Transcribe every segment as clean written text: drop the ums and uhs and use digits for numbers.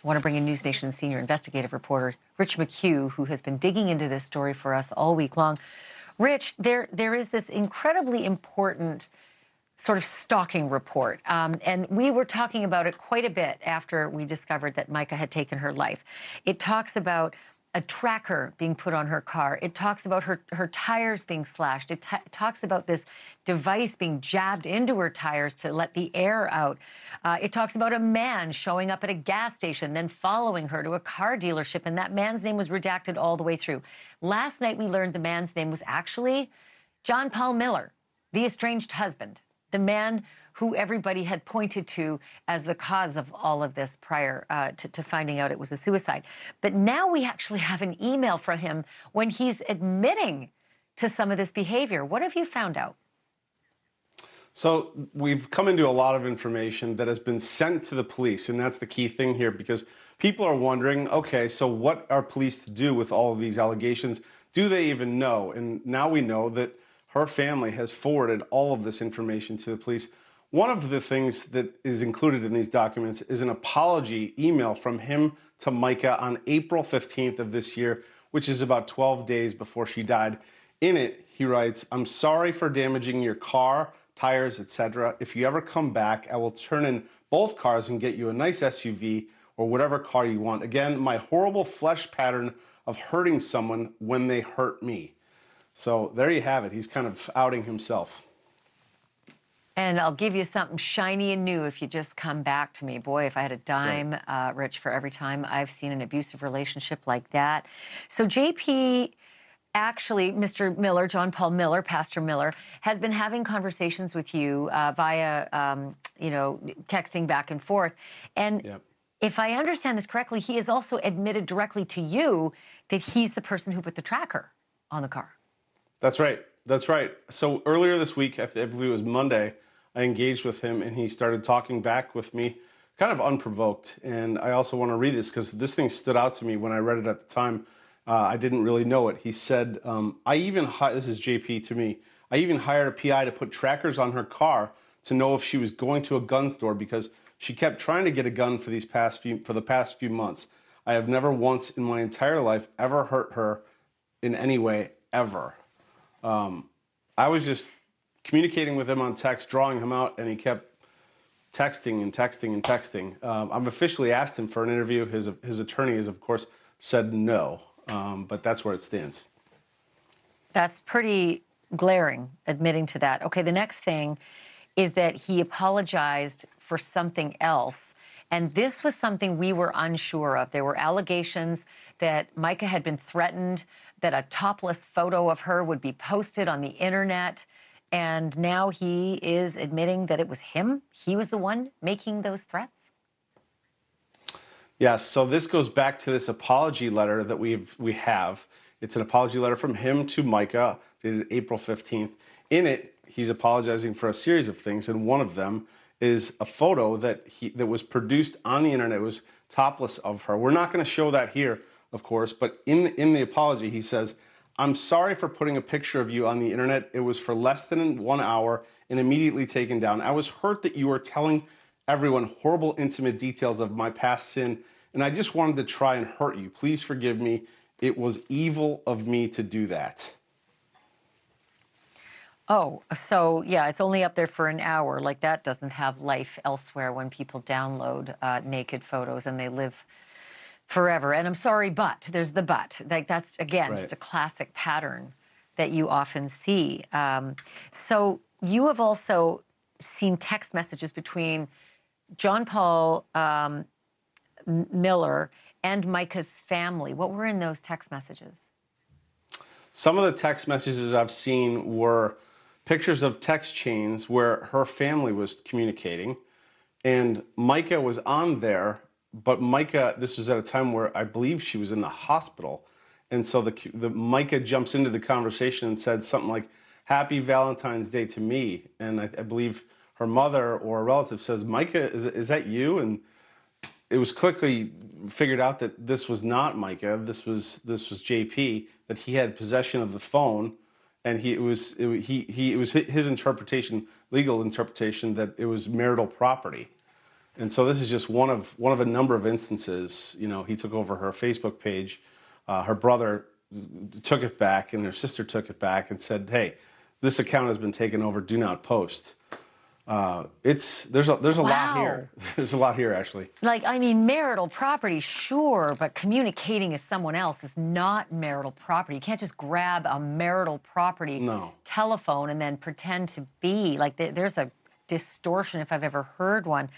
I want to bring in NewsNation senior investigative reporter Rich McHugh, who has been digging into this story for us all week long. Rich, there is this incredibly important sort of stalking report. And we were talking about it quite a bit after we discovered that Micah had taken her life. It talks about a tracker being put on her car. It talks about her tires being slashed. It talks about this device being jabbed into her tires to let the air out. It talks about a man showing up at a gas station, then following her to a car dealership, and that man's name was redacted all the way through. Last night, we learned the man's name was actually John Paul Miller, the estranged husband, the man who everybody had pointed to as the cause of all of this prior to finding out it was a suicide. But now we actually have an email from him when he's admitting to some of this behavior. What have you found out? So we've come into a lot of information that has been sent to the police, and that's the key thing here, because people are wondering, okay, so what are police to do with all of these allegations? Do they even know? And now we know that her family has forwarded all of this information to the police. One of the things that is included in these documents is an apology email from him to Micah on April 15th of this year, which is about 12 days before she died. In it, he writes, "I'm sorry for damaging your car, tires, etc. If you ever come back, I will turn in both cars and get you a nice SUV or whatever car you want. Again, my horrible flesh pattern of hurting someone when they hurt me." So there you have it. He's kind of outing himself. And I'll give you something shiny and new if you just come back to me. Boy, if I had a dime, right, Rich, for every time I've seen an abusive relationship like that. So JP, actually, Mr. Miller, John Paul Miller, Pastor Miller, has been having conversations with you via, texting back and forth. And if I understand this correctly, he has also admitted directly to you that he's the person who put the tracker on the car. That's right. That's right. So earlier this week, I believe it was Monday, I engaged with him and he started talking back with me, kind of unprovoked. And I also want to read this because this thing stood out to me when I read it at the time. I didn't really know it. He said, this is JP to me, "I even hired a PI to put trackers on her car to know if she was going to a gun store because she kept trying to get a gun for the past few months. I have never once in my entire life ever hurt her in any way, ever." I was just communicating with him on text, drawing him out, and he kept texting and texting and texting. I've officially asked him for an interview. His attorney has, of course, said no, but that's where it stands. That's pretty glaring, admitting to that. Okay, the next thing is that he apologized for something else. And this was something we were unsure of. There were allegations that Micah had been threatened, that a topless photo of her would be posted on the internet. And now he is admitting that it was him. He was the one making those threats. Yes, so this goes back to this apology letter that we have. It's an apology letter from him to Micah, dated April 15th. In it, he's apologizing for a series of things, and one of them is a photo that was produced on the internet. It was topless of her. We're not going to show that here, of course, but in the apology, he says, "I'm sorry for putting a picture of you on the internet. It was for less than 1 hour and immediately taken down. I was hurt that you were telling everyone horrible, intimate details of my past sin, and I just wanted to try and hurt you. Please forgive me. It was evil of me to do that." Oh, so yeah, it's only up there for an hour. Like that doesn't have life elsewhere when people download naked photos and they live forever. And I'm sorry, but there's the but. Like that's, again, just a classic pattern that you often see. So you have also seen text messages between John Paul Miller and Micah's family. What were in those text messages? Some of the text messages I've seen were pictures of text chains where her family was communicating, and Micah was on there, but Micah, this was at a time where I believe she was in the hospital, and so the Micah jumps into the conversation and said something like, "Happy Valentine's Day to me," and I believe her mother or a relative says, "Micah, is that you?" And it was quickly figured out that this was not Micah. This was JP. That he had possession of the phone, and it was his interpretation, legal interpretation, that it was marital property. And so this is just one of a number of instances. You know, he took over her Facebook page. Her brother took it back, and her sister took it back and said, "Hey, this account has been taken over. Do not post." There's a lot here. There's a lot here, Ashleigh. Like, I mean, marital property, sure, but communicating as someone else is not marital property. You can't just grab a marital property telephone and then pretend to be. Like, there's a distortion if I've ever heard one.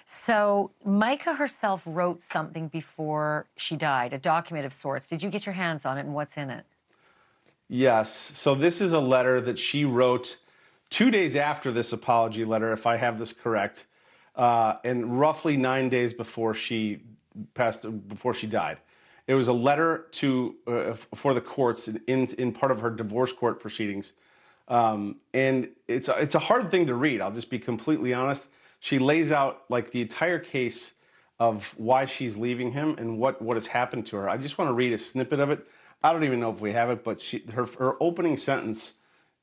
So Micah herself wrote something before she died, a document of sorts. Did you get your hands on it, and what's in it? Yes. So this is a letter that she wrote 2 days after this apology letter, if I have this correct, and roughly 9 days before she died. It was a letter for the courts in part of her divorce court proceedings, and it's a hard thing to read. I'll just be completely honest. She lays out like the entire case of why she's leaving him and what has happened to her. I just want to read a snippet of it. I don't even know if we have it, but her opening sentence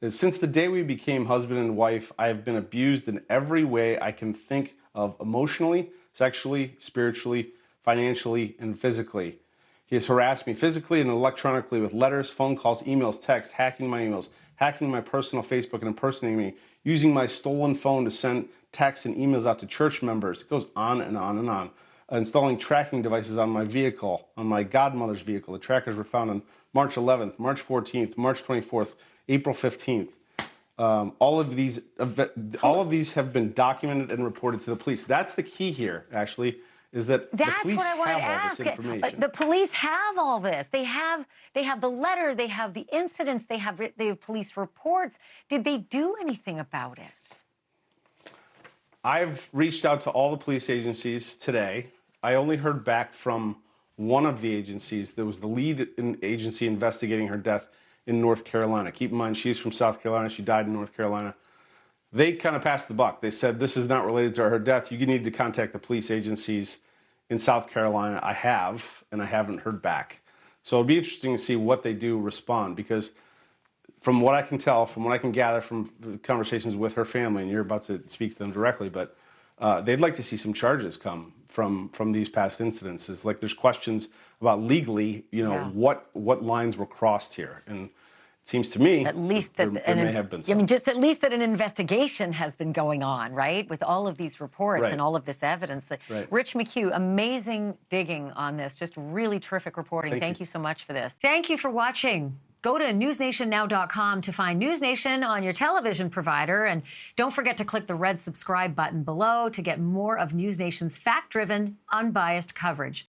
is, "Since the day we became husband and wife, I have been abused in every way I can think of, emotionally, sexually, spiritually, financially, and physically. He has harassed me physically and electronically with letters, phone calls, emails, texts, hacking my emails, hacking my personal Facebook and impersonating me, using my stolen phone to send texts and emails out to church members." It goes on and on and on. "Installing tracking devices on my vehicle, on my godmother's vehicle. The trackers were found on March 11th, March 14th, March 24th, April 15th. All of these have been documented and reported to the police." That's the key here, Ashleigh, is that the police have all this information. The police have all this. They have the letter, they have the incidents, they have police reports. Did they do anything about it? I've reached out to all the police agencies today. I only heard back from one of the agencies that was the lead agency investigating her death in North Carolina. Keep in mind, she's from South Carolina. She died in North Carolina. They kind of passed the buck. They said, "This is not related to her death. You need to contact the police agencies in South Carolina." I have, and I haven't heard back. So it'll be interesting to see what they do respond, because from what I can tell, from what I can gather from conversations with her family, and you're about to speak to them directly, but they'd like to see some charges come from these past incidences. Like, there's questions about legally, what lines were crossed here. And it seems to me at least there may have been some. I mean, just at least that an investigation has been going on, right? With all of these reports and all of this evidence. Rich McHugh, amazing digging on this. Just really terrific reporting. Thank you so much for this. Thank you for watching. Go to newsnationnow.com to find NewsNation on your television provider. And don't forget to click the red subscribe button below to get more of NewsNation's fact-driven, unbiased coverage.